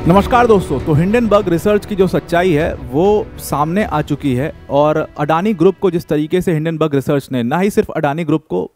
नमस्कार दोस्तों। तो हिंडनबर्ग रिसर्च की जो सच्चाई है वो सामने आ चुकी है और अडानी ग्रुप को जिस तरीके से हिंडनबर्ग रिसर्च ने, ना ही सिर्फ अडानी ग्रुप को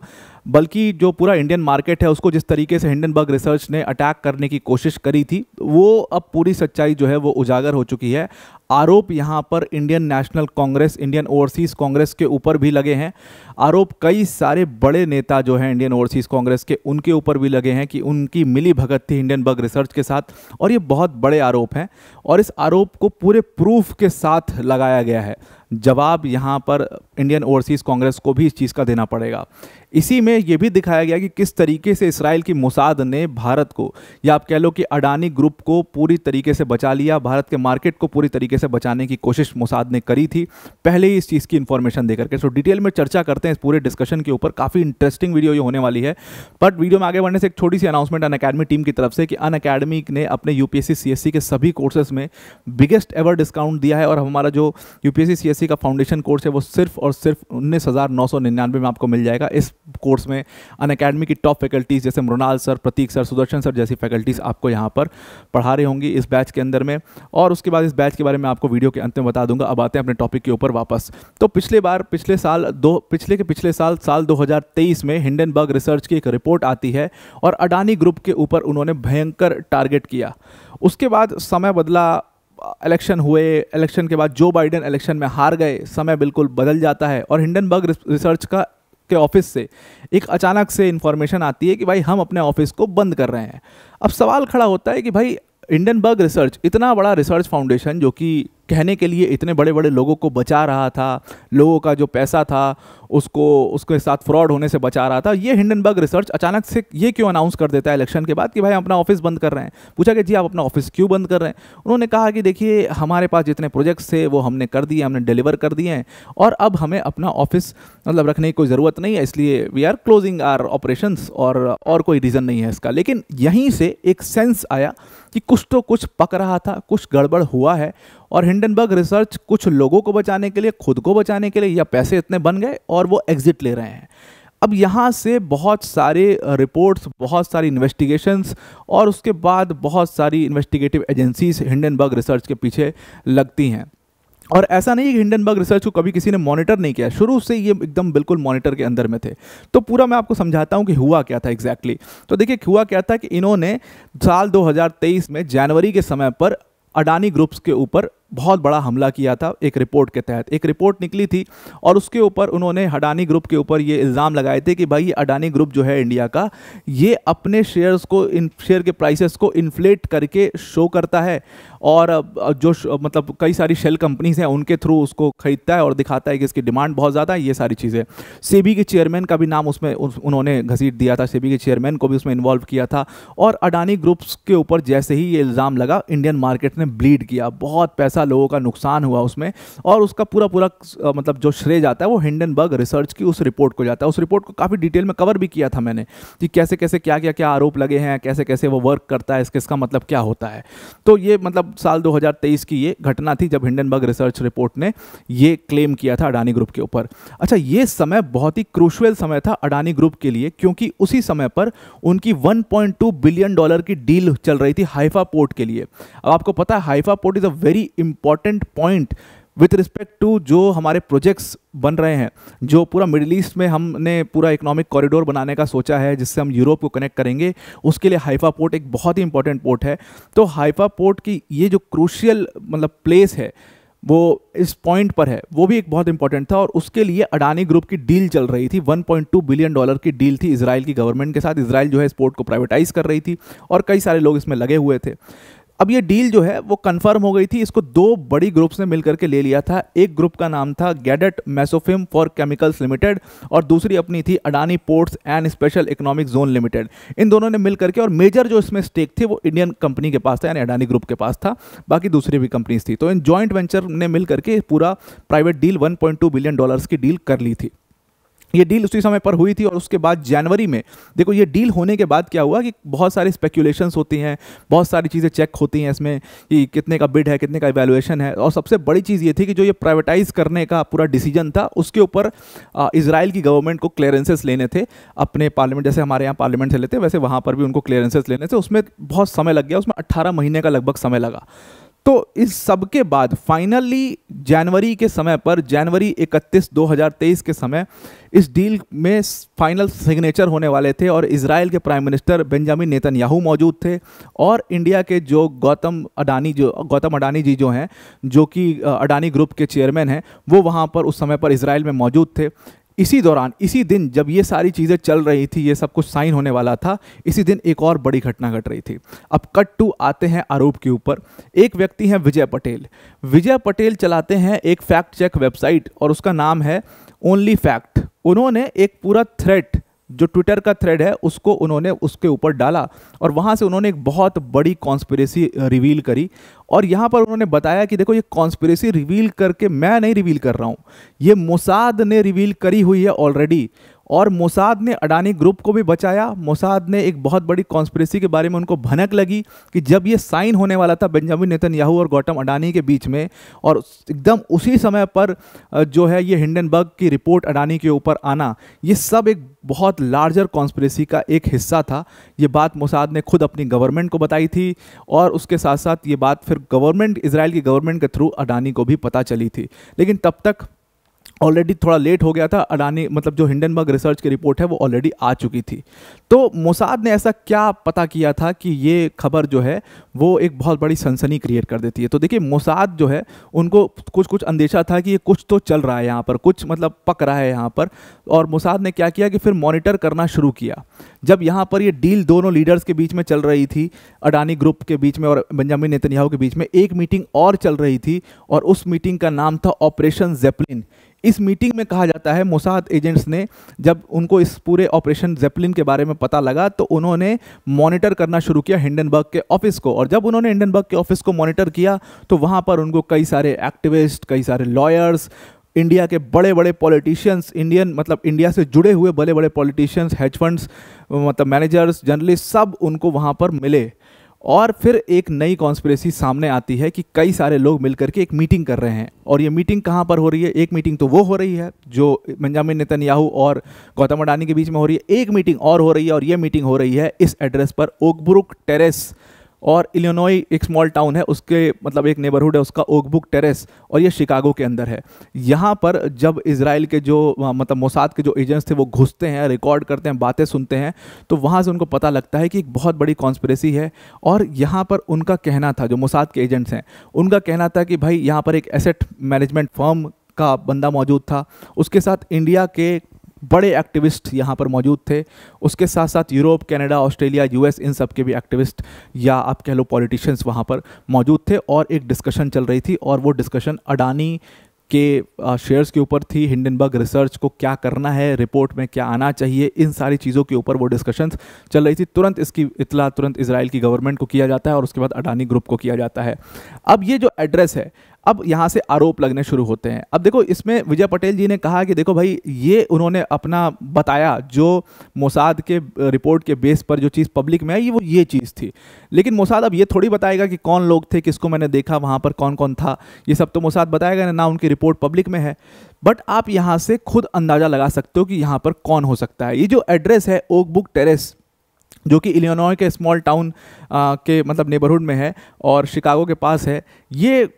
बल्कि जो पूरा इंडियन मार्केट है उसको जिस तरीके से हिंडनबर्ग रिसर्च ने अटैक करने की कोशिश करी थी, वो अब पूरी सच्चाई जो है वो उजागर हो चुकी है। आरोप यहाँ पर Indian national Congress, Indian overseas Congress के ऊपर भी लगे हैं। आरोप कई सारे बड़े नेता जो हैं इंडियन ओवरसीज़ कांग्रेस के, उनके ऊपर भी लगे हैं कि उनकी मिली भगत थी हिंडनबर्ग रिसर्च के साथ, और ये बहुत बड़े आरोप हैं और इस आरोप को पूरे प्रूफ के साथ लगाया गया है। जवाब यहाँ पर इंडियन ओवरसीज़ कांग्रेस को भी इस चीज़ का देना पड़ेगा। इसी में ये भी दिखाया गया कि किस तरीके से इसराइल की मोसाद ने भारत को, या आप कह लो कि अडानी ग्रुप को पूरी तरीके से बचा लिया, भारत के मार्केट को पूरी तरीके से बचाने की कोशिश मोसाद ने करी थी पहले ही इस चीज़ की इन्फॉर्मेशन देकर के। सो डिटेल में चर्चा करते हैं इस पूरे डिस्कशन के ऊपर। काफ़ी इंटरेस्टिंग वीडियो ये होने वाली है। बट वीडियो में आगे बढ़ने से एक छोटी सी अनाउंसमेंट अनअकैडमी टीम की तरफ से कि अनअकैडमी ने अपने यूपीएससी सीएससी के सभी कोर्सेज में बिगेस्ट एवर डिस्काउंट दिया है और हमारा जो यूपीएससी सीएससी का फाउंडेशन कोर्स है वो सिर्फ और सिर्फ 19,999 में आपको मिल जाएगा। इस कोर्स में अनअकैडमी की टॉप फैकल्टीज जैसे मृणाल सर, प्रतीक सर, सुदर्शन सर जैसी फैकल्टीज आपको यहाँ पर पढ़ा रही होंगी इस बैच के अंदर में, और उसके बाद इस बैच के बारे में आपको वीडियो के अंत में बता दूंगा। अब आते हैं अपने टॉपिक के ऊपर वापस। तो पिछले साल 2023 में हिंडनबर्ग रिसर्च की एक रिपोर्ट आती है और अडानी ग्रुप के ऊपर उन्होंने भयंकर टारगेट किया। उसके बाद समय बदला, इलेक्शन हुए, इलेक्शन के बाद जो बाइडेन इलेक्शन में हार गए, समय बिल्कुल बदल जाता है और हिंडनबर्ग रिसर्च के ऑफिस से एक अचानक से इन्फॉर्मेशन आती है कि भाई हम अपने ऑफिस को बंद कर रहे हैं। अब सवाल खड़ा होता है कि भाई हिंडनबर्ग रिसर्च, इतना बड़ा रिसर्च फाउंडेशन जो कि कहने के लिए इतने बड़े बड़े लोगों को बचा रहा था, लोगों का जो पैसा था उसके साथ फ्रॉड होने से बचा रहा था, ये हिंडनबर्ग रिसर्च अचानक से ये क्यों अनाउंस कर देता है इलेक्शन के बाद कि भाई हम अपना ऑफिस बंद कर रहे हैं। पूछा कि जी आप अपना ऑफिस क्यों बंद कर रहे हैं? उन्होंने कहा कि देखिए हमारे पास जितने प्रोजेक्ट्स थे वो हमने कर दिए, हमने डिलीवर कर दिए हैं और अब हमें अपना ऑफिस मतलब रखने की कोई ज़रूरत नहीं है, इसलिए we are closing our operations, और कोई रीज़न नहीं है इसका। लेकिन यहीं से एक सेंस आया कि कुछ तो कुछ पक रहा था, कुछ गड़बड़ हुआ है और हिंडनबर्ग रिसर्च कुछ लोगों को बचाने के लिए, खुद को बचाने के लिए, या पैसे इतने बन गए और वो एग्जिट ले रहे हैं। अब यहाँ से बहुत सारे रिपोर्ट्स, बहुत सारी इन्वेस्टिगेशंस और उसके बाद बहुत सारी इन्वेस्टिगेटिव एजेंसीज हिंडनबर्ग रिसर्च के पीछे लगती हैं। और ऐसा नहीं है कि हिंडनबर्ग रिसर्च को कभी किसी ने मॉनिटर नहीं किया, शुरू से ये एकदम बिल्कुल मॉनिटर के अंदर में थे। तो पूरा मैं आपको समझाता हूँ कि हुआ क्या था एग्जैक्टली। तो देखिए हुआ क्या था कि इन्होंने साल 2023 में जनवरी के समय पर अडानी ग्रुप्स के ऊपर बहुत बड़ा हमला किया था। एक रिपोर्ट के तहत एक रिपोर्ट निकली थी और उसके ऊपर उन्होंने अडानी ग्रुप के ऊपर ये इल्ज़ाम लगाए थे कि भाई ये अडानी ग्रुप जो है इंडिया का, ये अपने शेयर्स को, शेयर के प्राइसेस को इन्फ्लेट करके शो करता है और जो मतलब कई सारी शेल कंपनीज हैं उनके थ्रू उसको खरीदता है और दिखाता है कि इसकी डिमांड बहुत ज़्यादा है। ये सारी चीज़ें, सेबी के चेयरमैन का भी नाम उसमें उन्होंने घसीट दिया था, सेबी के चेयरमैन को भी उसमें इन्वॉल्व किया था। और अडानी ग्रुप्स के ऊपर जैसे ही ये इल्ज़ाम लगा, इंडियन मार्केट ने ब्लीड किया, बहुत पैसा लोगों का नुकसान हुआ उसमें, और उसका पूरा मतलब जो श्रेय जाता है वो हिंडनबर्ग रिसर्च की उस रिपोर्ट को जाता है। उस रिपोर्ट को काफ़ी डिटेल में कवर भी किया था मैंने कि कैसे कैसे क्या आरोप लगे हैं, कैसे कैसे वो वर्क करता है, इसका मतलब क्या होता है। तो ये मतलब साल 2023 की ये घटना थी जब हिंडनबर्ग रिसर्च रिपोर्ट ने ये क्लेम किया था अडानी ग्रुप के ऊपर। अच्छा, ये समय बहुत ही क्रूशियल समय था अडानी ग्रुप के लिए, क्योंकि उसी समय पर उनकी $1.2 बिलियन की डील चल रही थी हाइफा पोर्ट के लिए। अब आपको पता है Haifa port is a very important point with respect to जो हमारे प्रोजेक्ट्स बन रहे हैं, जो पूरा मिडिल ईस्ट में हमने पूरा इकोनॉमिक कॉरिडोर बनाने का सोचा है जिससे हम यूरोप को कनेक्ट करेंगे, उसके लिए हाइफा पोर्ट एक बहुत ही इंपॉर्टेंट पोर्ट है। तो हाइफा पोर्ट की ये जो क्रूशियल मतलब प्लेस है वो इस पॉइंट पर है, वो भी एक बहुत इंपॉर्टेंट था और उसके लिए अडानी ग्रुप की डील चल रही थी। $1.2 बिलियन की डील थी इजराइल की गवर्नमेंट के साथ। इजराइल जो है इस पोर्ट को प्राइवेटाइज कर रही थी और कई सारे लोग इसमें लगे हुए थे। अब ये डील जो है वो कंफर्म हो गई थी। इसको दो बड़ी ग्रुप्स ने मिलकर के ले लिया था। एक ग्रुप का नाम था गैडेट मेसोफिम फॉर केमिकल्स लिमिटेड और दूसरी अपनी थी Adani ports and special economic zone limited. इन दोनों ने मिलकर के, और मेजर जो इसमें स्टेक थे वो इंडियन कंपनी के पास था, यानी अडानी ग्रुप के पास था, बाकी दूसरी भी कंपनीज थी। तो इन जॉइंट वेंचर ने मिलकर के पूरा प्राइवेट डील $1.2 बिलियन की डील कर ली थी। ये डील उसी समय पर हुई थी। और उसके बाद जनवरी में देखो, ये डील होने के बाद क्या हुआ कि बहुत सारी स्पेक्यूलेशंस होती हैं, बहुत सारी चीज़ें चेक होती हैं इसमें कि कितने का बिड है, कितने का इवैल्यूएशन है। और सबसे बड़ी चीज़ ये थी कि जो ये प्राइवेटाइज करने का पूरा डिसीजन था, उसके ऊपर इजराइल की गवर्नमेंट को क्लियरेंसेस लेने थे अपने पार्लियामेंट, जैसे हमारे यहाँ पार्लियामेंट से लेते हैं वैसे वहाँ पर भी उनको क्लियरेंसेस लेने थे। उसमें बहुत समय लग गया, उसमें 18 महीने का लगभग समय लगा। तो इस सब के बाद फाइनली जनवरी के समय पर, जनवरी 31, 2023 के समय इस डील में फाइनल सिग्नेचर होने वाले थे। और इजराइल के प्राइम मिनिस्टर बेंजामिन नेतन्याहू मौजूद थे, और इंडिया के जो गौतम अडानी जी जो हैं, जो कि अडानी ग्रुप के चेयरमैन हैं, वो वहाँ पर उस समय पर इजराइल में मौजूद थे। इसी दौरान, इसी दिन जब ये सारी चीज़ें चल रही थी, ये सब कुछ साइन होने वाला था, इसी दिन एक और बड़ी घटना घट रही थी। अब कट टू आते हैं आरोप के ऊपर। एक व्यक्ति हैं विजय पटेल। विजय पटेल चलाते हैं एक फैक्ट चेक वेबसाइट, और उसका नाम है ओनली फैक्ट। उन्होंने एक पूरा थ्रेड, जो ट्विटर का थ्रेड है, उसको उन्होंने उसके ऊपर डाला, और वहाँ से उन्होंने एक बहुत बड़ी कॉन्स्पिरेसी रिवील करी। और यहाँ पर उन्होंने बताया कि देखो, ये कॉन्स्पिरेसी रिवील करके मैं नहीं रिवील कर रहा हूँ, ये मोसाद ने रिवील करी हुई है ऑलरेडी। और मोसाद ने अडानी ग्रुप को भी बचाया। मोसाद ने एक बहुत बड़ी कॉन्स्पिरेसी के बारे में उनको भनक लगी कि जब ये साइन होने वाला था बेंजामिन नेतन्याहू और गौतम अडानी के बीच में, और एकदम उसी समय पर जो है ये हिंडनबर्ग की रिपोर्ट अडानी के ऊपर आना, ये सब एक बहुत लार्जर कॉन्स्पिरेसी का एक हिस्सा था। ये बात मोसाद ने खुद अपनी गवर्नमेंट को बताई थी, और उसके साथ साथ ये बात फिर गवर्नमेंट, इजराइल की गवर्नमेंट के थ्रू अडानी को भी पता चली थी। लेकिन तब तक ऑलरेडी थोड़ा लेट हो गया था। अडानी, मतलब जो हिंडनबर्ग रिसर्च की रिपोर्ट है, वो ऑलरेडी आ चुकी थी। तो मोसाद ने ऐसा क्या पता किया था कि ये खबर जो है वो एक बहुत बड़ी सनसनी क्रिएट कर देती है। तो देखिए, मोसाद जो है, उनको कुछ अंदेशा था कि ये कुछ तो चल रहा है यहाँ पर, कुछ मतलब पक रहा है यहाँ पर। और मोसाद ने क्या किया कि फिर मॉनिटर करना शुरू किया। जब यहाँ पर ये डील दोनों लीडर्स के बीच में चल रही थी, अडानी ग्रुप के बीच में और बेंजामिन नेतन्याहू के बीच में, एक मीटिंग और चल रही थी, और उस मीटिंग का नाम था ऑपरेशन जेपलिन। इस मीटिंग में कहा जाता है, मोसाद एजेंट्स ने, जब उनको इस पूरे ऑपरेशन जेपलिन के बारे में पता लगा, तो उन्होंने मॉनिटर करना शुरू किया हिंडनबर्ग के ऑफिस को। और जब उन्होंने हिंडनबर्ग के ऑफिस को मॉनिटर किया, तो वहाँ पर उनको कई सारे एक्टिविस्ट, कई सारे लॉयर्स, इंडिया के बड़े बड़े पॉलिटिशियंस, इंडिया से जुड़े हुए बड़े बड़े पॉलिटिशियंस, हेज फंड्स, मतलब मैनेजर्स, जर्नलिस्ट, सब उनको वहाँ पर मिले। और फिर एक नई कॉन्स्पिरेसी सामने आती है कि कई सारे लोग मिलकर के एक मीटिंग कर रहे हैं। और ये मीटिंग कहाँ पर हो रही है? एक मीटिंग तो वो हो रही है जो बेंजामिन नेतन्याहू और गौतम अडानी के बीच में हो रही है, एक मीटिंग और हो रही है, और ये मीटिंग हो रही है इस एड्रेस पर, ओकब्रुक टेरेस। और इलिनॉय एक स्मॉल टाउन है, उसके मतलब एक नेबरहुड है उसका, ओकब्रुक टेरेस, और ये शिकागो के अंदर है। यहाँ पर जब इजराइल के जो मतलब मोसाद के जो एजेंट्स थे वो घुसते हैं, रिकॉर्ड करते हैं, बातें सुनते हैं, तो वहाँ से उनको पता लगता है कि एक बहुत बड़ी कॉन्स्पिरेसी है। और यहाँ पर उनका कहना था, जो मोसाद के एजेंट्स हैं, उनका कहना था कि भाई यहाँ पर एक एसेट मैनेजमेंट फर्म का बंदा मौजूद था, उसके साथ इंडिया के बड़े एक्टिविस्ट यहाँ पर मौजूद थे, उसके साथ साथ यूरोप, कनाडा, ऑस्ट्रेलिया, यूएस, इन सब के भी एक्टिविस्ट या आप कह लो पॉलिटिशियंस वहाँ पर मौजूद थे। और एक डिस्कशन चल रही थी, और वो डिस्कशन अडानी के शेयर्स के ऊपर थी। हिंडनबर्ग रिसर्च को क्या करना है, रिपोर्ट में क्या आना चाहिए, इन सारी चीज़ों के ऊपर वो डिस्कशंस चल रही थी। तुरंत इसकी इत्तला तुरंत इजराइल की गवर्नमेंट को किया जाता है, और उसके बाद अडानी ग्रुप को किया जाता है। अब ये जो एड्रेस है, अब यहाँ से आरोप लगने शुरू होते हैं। अब देखो, इसमें विजय पटेल जी ने कहा कि देखो भाई, ये उन्होंने अपना बताया, जो मोसाद के रिपोर्ट के बेस पर जो चीज़ पब्लिक में आई, वो ये चीज़ थी। लेकिन मोसाद अब ये थोड़ी बताएगा कि कौन लोग थे, किसको मैंने देखा, वहाँ पर कौन कौन था, ये सब तो मोसाद बताएगा ना, उनकी रिपोर्ट पब्लिक में है। बट आप यहाँ से खुद अंदाज़ा लगा सकते हो कि यहाँ पर कौन हो सकता है। ये जो एड्रेस है, ओकब्रुक टेरेस, जो कि इलिनॉय के स्मॉल टाउन के मतलब नेबरहुड में है और शिकागो के पास है, ये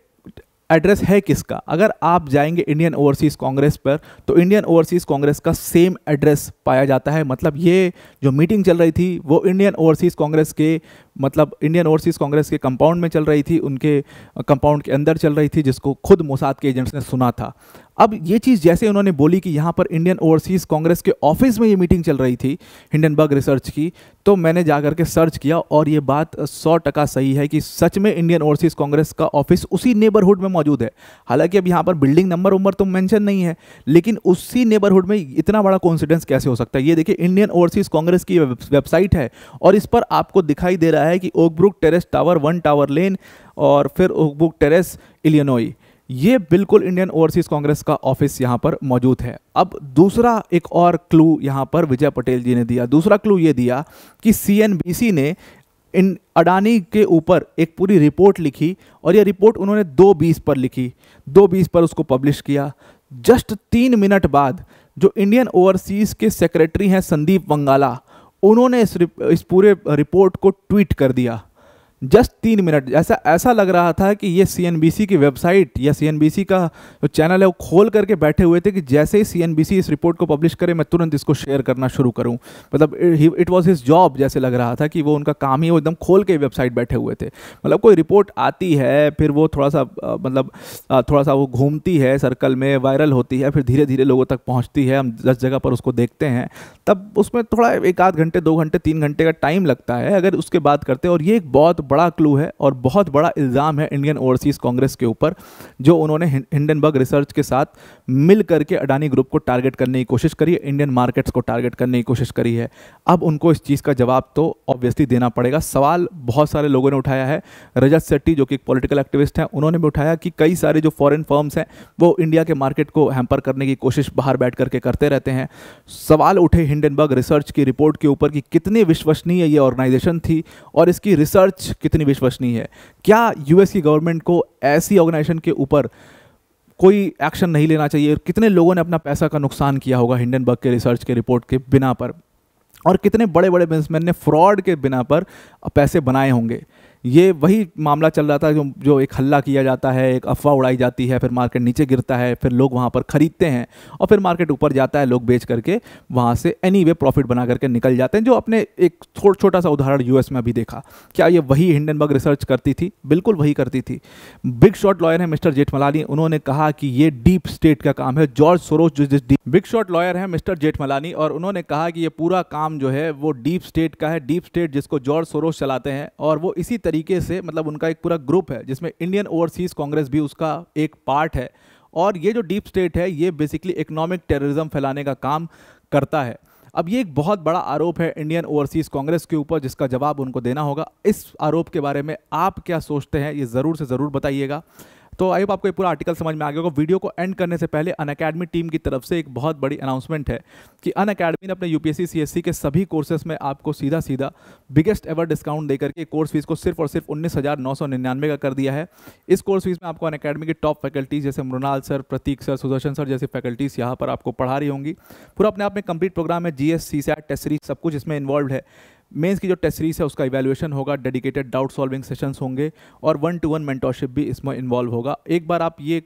एड्रेस है किसका? अगर आप जाएंगे इंडियन ओवरसीज़ कांग्रेस पर, तो इंडियन ओवरसीज़ कांग्रेस का सेम एड्रेस पाया जाता है। मतलब ये जो मीटिंग चल रही थी, वो इंडियन ओवरसीज़ कांग्रेस के मतलब इंडियन ओवरसीज़ कांग्रेस के कंपाउंड में चल रही थी, उनके कंपाउंड के अंदर चल रही थी, जिसको खुद मोसाद के एजेंट्स ने सुना था। अब ये चीज़ जैसे उन्होंने बोली कि यहाँ पर इंडियन ओवरसीज़ कांग्रेस के ऑफिस में ये मीटिंग चल रही थी हिंडनबर्ग रिसर्च की, तो मैंने जाकर के सर्च किया, और ये बात 100% सही है कि सच में इंडियन ओवरसीज़ कांग्रेस का ऑफिस उसी नेबरहुड में मौजूद है। हालांकि अब यहाँ पर बिल्डिंग नंबर तो मेंशन नहीं है, लेकिन उसी नेबरहुड में इतना बड़ा कोइंसिडेंस कैसे हो सकता है? ये देखिए, इंडियन ओवरसीज़ कांग्रेस की वेबसाइट है, और इस पर आपको दिखाई दे रहा है कि ओकब्रुक टेरेस टावर 1 टावर लेन, और फिर ओकब्रुक टेरेस इलिनॉय। ये बिल्कुल इंडियन ओवरसीज कांग्रेस का ऑफिस यहाँ पर मौजूद है। अब दूसरा एक और क्लू यहाँ पर विजय पटेल जी ने दिया। दूसरा क्लू ये दिया कि CNBC ने इन अडानी के ऊपर एक पूरी रिपोर्ट लिखी और ये रिपोर्ट उन्होंने 2/20 पर लिखी, 2/20 पर उसको पब्लिश किया। जस्ट 3 मिनट बाद जो इंडियन ओवरसीज के सेक्रेटरी हैं संदीप वंगाला, उन्होंने इस पूरे रिपोर्ट को ट्वीट कर दिया। जस्ट 3 मिनट, ऐसा लग रहा था कि ये CNBC की वेबसाइट या CNBC का जो चैनल है वो खोल करके बैठे हुए थे कि जैसे ही CNBC इस रिपोर्ट को पब्लिश करे मैं तुरंत इसको शेयर करना शुरू करूं। मतलब इट वाज हिज जॉब, जैसे लग रहा था कि वो उनका काम ही, वो एकदम खोल के वेबसाइट बैठे हुए थे। मतलब कोई रिपोर्ट आती है, फिर वो थोड़ा सा वो घूमती है सर्कल में, वायरल होती है, फिर धीरे धीरे लोगों तक पहुँचती है, हम 10 जगह पर उसको देखते हैं, तब उसमें थोड़ा 1 आध घंटे 2 घंटे 3 घंटे का टाइम लगता है अगर उसके बात करते हैं। और ये एक बहुत बड़ा क्लू है और बहुत बड़ा इल्ज़ाम है इंडियन ओवरसीज कांग्रेस के ऊपर, जो उन्होंने हिंडनबर्ग रिसर्च के साथ मिल करके अडानी ग्रुप को टारगेट करने की कोशिश करी है, इंडियन मार्केट्स को टारगेट करने की कोशिश करी है। अब उनको इस चीज़ का जवाब तो ऑब्वियसली देना पड़ेगा। सवाल बहुत सारे लोगों ने उठाया है। रजत सेट्टी जो कि एक पॉलिटिकल एक्टिविस्ट हैं, उन्होंने भी उठाया कि कई सारे जो फॉरेन फर्म्स हैं वो इंडिया के मार्केट को हैम्पर करने की कोशिश बाहर बैठ करके करते रहते हैं। सवाल उठे हिंडनबर्ग रिसर्च की रिपोर्ट के ऊपर कि कितनी विश्वसनीय ये ऑर्गेनाइजेशन थी और इसकी रिसर्च कितनी विश्वसनीय है। क्या यूएस की गवर्नमेंट को ऐसी ऑर्गेनाइजेशन के ऊपर कोई एक्शन नहीं लेना चाहिए? कितने लोगों ने अपना पैसा का नुकसान किया होगा हिंडनबर्ग के रिसर्च के रिपोर्ट के बिना पर, और कितने बड़े बड़े बिजनेसमैन ने फ्रॉड के बिना पर पैसे बनाए होंगे। ये वही मामला चल रहा था जो एक हल्ला किया जाता है, एक अफवाह उड़ाई जाती है, फिर मार्केट नीचे गिरता है, फिर लोग वहाँ पर खरीदते हैं और फिर मार्केट ऊपर जाता है, लोग बेच करके वहाँ से एनीवे प्रॉफिट बना करके निकल जाते हैं। जो अपने एक छोटा सा उदाहरण यूएस में अभी देखा। क्या ये वही हिंडनबर्ग रिसर्च करती थी? बिल्कुल वही करती थी। बिग शॉट लॉयर है मिस्टर जेठमलानी, उन्होंने कहा कि ये डीप स्टेट का काम है। जॉर्ज सोरोस जो बिग शॉट लॉयर है मिस्टर जेठमलानी, और उन्होंने कहा कि ये पूरा काम जो है वो डीप स्टेट का है। डीप स्टेट जिसको जॉर्ज सोरोस चलाते हैं, और वो इसी तरीके से, मतलब उनका एक पूरा ग्रुप है जिसमें इंडियन ओवरसीज कांग्रेस भी उसका एक पार्ट है। और ये जो डीप स्टेट है ये बेसिकली इकोनॉमिक टेररिज्म फैलाने का काम करता है। अब ये एक बहुत बड़ा आरोप है इंडियन ओवरसीज कांग्रेस के ऊपर, जिसका जवाब उनको देना होगा। इस आरोप के बारे में आप क्या सोचते हैं ये ज़रूर से ज़रूर बताइएगा। तो आई होप आपको ये पूरा आर्टिकल समझ में आ गया होगा। वीडियो को एंड करने से पहले अनअकैडमी टीम की तरफ से एक बहुत बड़ी अनाउंसमेंट है कि अनअकैडमी ने अपने यूपीएससी सीएससी के सभी कोर्सेज में आपको सीधा सीधा बिगेस्ट एवर डिस्काउंट देकर के कोर्स फीस को सिर्फ और सिर्फ 19,999 का कर दिया है। इस कोर्स फीस में आपको अनअकैडमी की टॉप फैकल्टीज जैसे मृणाल सर, प्रतीक सर, सुदर्शन सर जैसी फैकल्टीज यहाँ पर आपको पढ़ा रही होंगी। पूरा अपने आप में कंप्लीट प्रोग्राम है। जीएस, सीसैट, टेस्ट सीरीज सब कुछ इसमें इन्वॉल्व है। मेंस की जो टेस्ट सीरीज है उसका इवैल्यूएशन होगा, डेडिकेटेड डाउट सॉल्विंग सेशंस होंगे और 1-to-1 मेंटरशिप भी इसमें इन्वॉल्व होगा। एक बार आप ये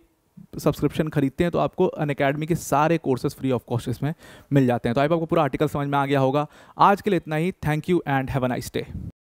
सब्सक्रिप्शन खरीदते हैं तो आपको अनअकैडमी के सारे कोर्सेज फ्री ऑफ कॉस्ट इसमें मिल जाते हैं। तो आई होप आपको पूरा आर्टिकल समझ में आ गया होगा। आज के लिए इतना ही। Thank you and have a nice day.